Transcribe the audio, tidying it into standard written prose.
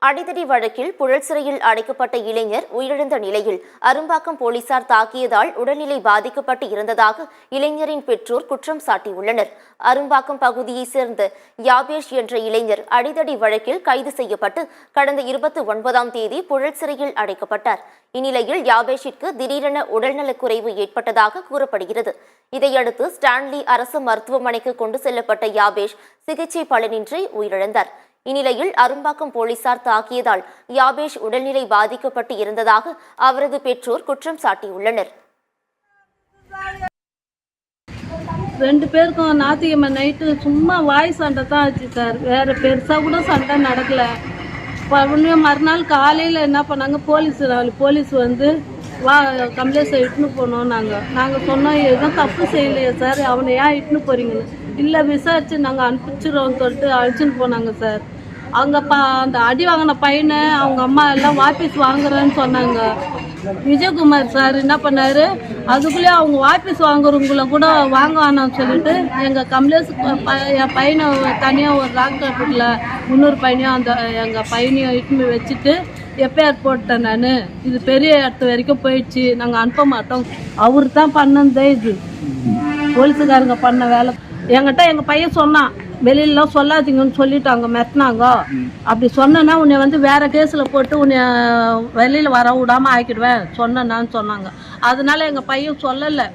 அடிதடி வழக்கில் புழல் சிறையில் அடைக்கப்பட்ட இளைஞர் உயிரிழந்த நிலையில் அரும்பாக்கம் போலீசார் தாக்கியதால் உடல்நிலை பாதிக்கப்பட்டு இருந்ததாக இளைஞரின் பெற்றோர் குற்றம் சாட்டியுள்ளனர். அரும்பாக்கம் பகுதியைச் சேர்ந்த யாபேஷ் என்ற இளைஞர் அடிதடி வழக்கில் கைது செய்யப்பட்டு கடந்த 29ஆம் தேதி புழல் சிறையில் அடைக்கப்பட்டார். இந்நிலையில் யாபேஷிற்கு திடீரென உடல்நலக்குறைவு ஏற்பட்டதாக கூறப்படுகிறது. இதையடுத்து ஸ்டான்லி அரசு மருத்துவமனைக்கு கொண்டு செல்லப்பட்ட யாபேஷ் சிகிச்சை பலனின்றி உயிரிழந்தார். இந்நிலையில் அரும்பாக்கம் போலீசார் தாக்கியதால் யாபேஷ் உடல்நிலை பாதிக்கப்பட்டு இருந்ததாக அவரது பெற்றோர் குற்றம் சாட்டியுள்ளனர். 2 பேருக்கும் ஞாயிற்றுக்கிழமை நைட்டு சும்மா வாய் சண்டை தான் ஆச்சு சார். வேறு பெருசாக கூட சண்டை நடக்கலை. மறுநாள் காலையில் என்ன பண்ணாங்க, போலீஸ் வந்து கம்ப்ளைண்ட் இட்டுன்னு போனோம். நாங்கள் சொன்னோம், எதுவும் தப்பு செய்யலையே சார், அவனை ஏன் இட்டுன்னு போகிறீங்கன்னு. இல்லை, விசாரித்து நாங்கள் அனுப்பிச்சிடுறோம்னு சொல்லிட்டு அழைச்சின்னு போனாங்க சார். அவங்க அந்த அடி வாங்கின பையனை அவங்க அம்மா எல்லாம் வாபீஸ் வாங்குறேன்னு சொன்னாங்க. விஜயகுமார் சார் என்ன பண்ணார், அதுக்குள்ளேயே அவங்க வாபீஸ் வாங்குறவங்கள கூட வாங்க வேணாம்னு சொல்லிட்டு எங்கள் என் பையனை தனியாக ஒரு டாக்டர்ல இன்னொரு பையனையும் எங்கள் பையனையும் இட்டுன்னு வச்சுட்டு எஃப்ஐஆர் போட்டேன். நான் இது பெரிய இடத்து வரைக்கும் போயிடுச்சு, நாங்கள் அனுப்ப மாட்டோம். அவரு தான் பண்ணதே, இது போலீஸுக்காரங்க பண்ண வேலை. என்கிட்ட எங்கள் பையன் சொன்னான், வெளியிலாம் சொல்லாதீங்கன்னு சொல்லிட்டாங்க, மிரட்டினாங்க. அப்படி சொன்னேன்னா உன்னை வந்து வேற கேஸில் போட்டு உன்னை வெளியில் வர விடாமல் ஆக்கிடுவேன் சொன்னேன்னு சொன்னாங்க. அதனால எங்கள் பையன் சொல்லலை.